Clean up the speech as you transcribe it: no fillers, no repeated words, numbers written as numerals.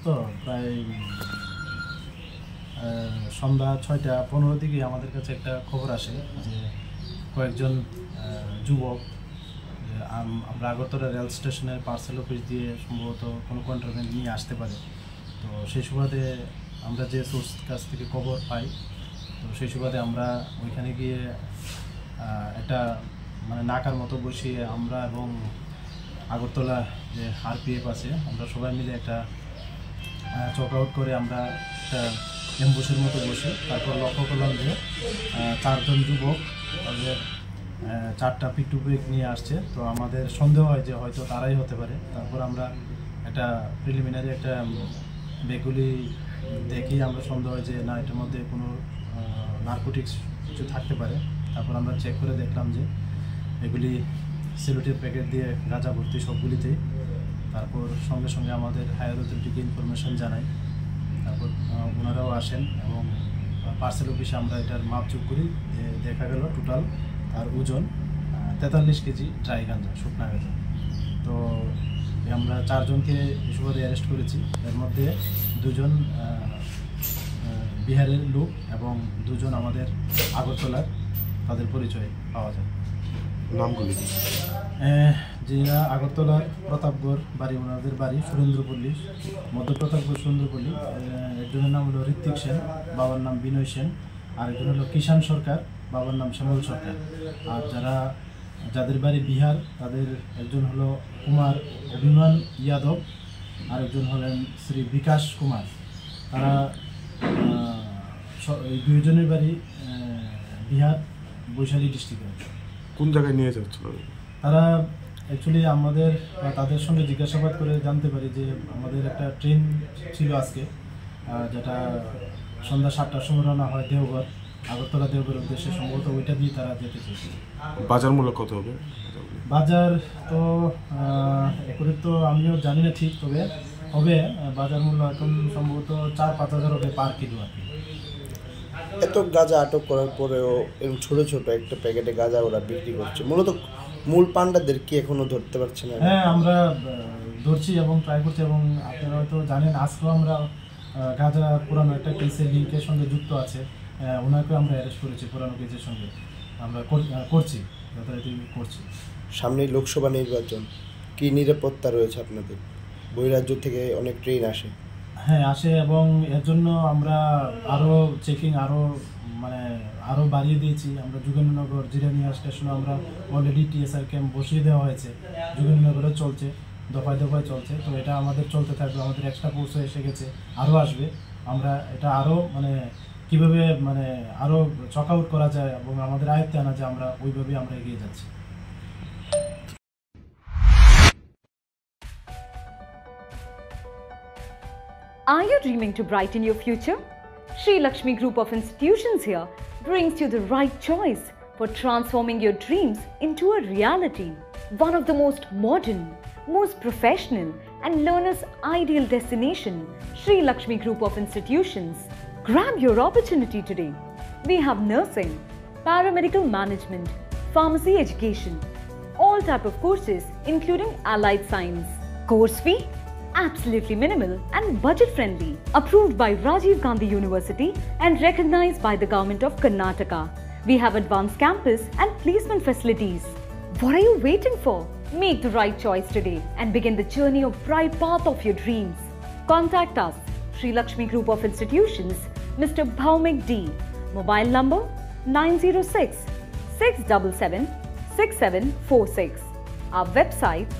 তো প্রায় সন্ধ্যা 6:15 দিকে আমাদের কাছে একটা খবর আসে যে কয়েকজন যুবক আমরা আগরতলা রেল স্টেশনের পার্সেল অফিস দিয়ে সম্ভবত কোনো কন্ট্রাব্যান্ড নিয়ে আসতে পারে। তো সেই সুবাদে আমরা যে সোর্স কাছ থেকে খবর পাই, তো সেই সুবাদে আমরা ওইখানে গিয়ে একটা মানে নাকার মতো বসিয়ে আমরা এবং আগরতলা যে আরপিএফ আছে আমরা সবাই মিলে একটা চক আউট করে আমরা একটা অ্যাম্বুশের মতো বসে তারপর লক্ষ্য করলাম যে 4 জন যুবক তাদের 4টা পিক নিয়ে আসছে। তো আমাদের সন্দেহ হয় যে হয়তো তারাই হতে পারে। তারপর আমরা একটা প্রিলিমিনারি একটা বেগুলি দেখি আমরা সন্দেহ হয় যে না, এটার মধ্যে কোনো নার্কোটিক্স কিছু থাকতে পারে। তারপর আমরা চেক করে দেখলাম যে এগুলি সেলুটের প্যাকেট দিয়ে গাঁজা ভর্তি সবগুলিতেই। তারপর সঙ্গে সঙ্গে আমাদের হায়ার অথরিটিকে ইনফরমেশন জানাই। তারপর ওনারাও আসেন এবং পার্সেল অফিসে আমরা এটার মাপচুপ করি। দেখা গেল টোটাল তার ওজন 43 কেজি ড্রাই গাঁজা, শুকনা গাঁজা। তো আমরা 4 জনকে সুবাদে অ্যারেস্ট করেছি। এর মধ্যে 2 জন বিহারের লোক এবং 2 জন আমাদের আগরতলার, তাদের পরিচয় পাওয়া যায়। নামগুলি যেটা আগরতলার প্রতাপগড় বাড়ি, ওনাদের বাড়ি সুরেন্দ্রপল্লী, মধ্য প্রতাপগড় সুরেন্দ্রপল্লী। একজনের নাম হলো ঋত্বিক সেন, বাবার নাম বিনয় সেন। আরেকজন হলো কিষাণ সরকার, বাবার নাম শ্যামল সরকার। আর যাদের বাড়ি বিহার তাদের একজন হলো কুমার অভিমান যাদব, আরেকজন হলেন শ্রী বিকাশ কুমার। তারা এই 2 জনের বাড়ি বিহার বৈশালী ডিস্ট্রিক্টে। কোন জায়গায় নিয়ে যাচ্ছিল তারা? অ্যাকচুয়ালি আমাদের তাদের সঙ্গে জিজ্ঞাসাবাদ করে জানতে পারি যে আমাদের একটা ট্রেন ছিল আজকে, যেটা সন্ধ্যা 7টার সময় রওনা হয় দেওঘর, আগরতলা দেওঘরের উদ্দেশ্যে। সম্ভবত ওইটা দিয়ে তারা যেতে চেয়েছিল। বাজার মূল্য কত হবে? বাজার তো এখন তো আমিও জানি না ঠিক, তবে হবে বাজার মূল্য এখন সম্ভবত 4-5 হাজার হবে পার কিলো আর কি। এত গাঁজা আটক করার পরেও এরকম ছোটো ছোটো একটা প্যাকেটে গাঁজা ওরা বিক্রি করছে, মূলত মূল পান্ডাদের কি এখনো ধরতে পারছে না? হ্যাঁ, আমরা ধরছি এবং ট্রাই করছি। এবং আপনারা হয়তো জানেন আজকেও আমরা গাঁজা পুরানো একটা কেসের লিঙ্কের সঙ্গে যুক্ত আছে, ওনাকে আমরা অ্যারেস্ট করেছি পুরানো কেসের সঙ্গে। আমরা করছি, যথারীতি করছি। সামনেই লোকসভা নির্বাচন, কি নিরাপত্তা রয়েছে আপনাদের? বহিরাজ্য থেকে অনেক ট্রেন আসে। হ্যাঁ, আসে এবং এর জন্য আমরা আরও চেকিং আরও বাড়িয়ে দিয়েছি। আমরা যোগেন্দ্রনগর জিরানিয়া স্টেশনে আমরা অলরেডি টিএসআর ক্যাম্প বসিয়ে দেওয়া হয়েছে। যোগেন্দ্রনগরে চলছে, দফায় দফায় চলছে। তো এটা আমাদের চলতে থাকবে। আমাদের এক্সট্রা ফোর্সও এসে গেছে, আরও আসবে। আমরা এটা আরও কীভাবে আরও চক আউট করা যায় এবং আমাদের আয়ত্তে আনা যায়, আমরা ওইভাবেই আমরা এগিয়ে যাচ্ছি। Are you dreaming to brighten your future? Sri Lakshmi Group of Institutions here brings you the right choice for transforming your dreams into a reality. One of the most modern, most professional and learners' ideal destination, Sri Lakshmi Group of Institutions. Grab your opportunity today. We have nursing, paramedical management, pharmacy education, all type of courses including allied science. Course fee? Absolutely minimal and budget friendly. Approved by Rajiv Gandhi University and recognized by the Government of Karnataka. We have advanced campus and placement facilities. What are you waiting for? Make the right choice today and begin the journey of bright path of your dreams. Contact us, Sri Lakshmi Group of Institutions, Mr. Bhaumik D. Mobile number 906 677 6746. Our website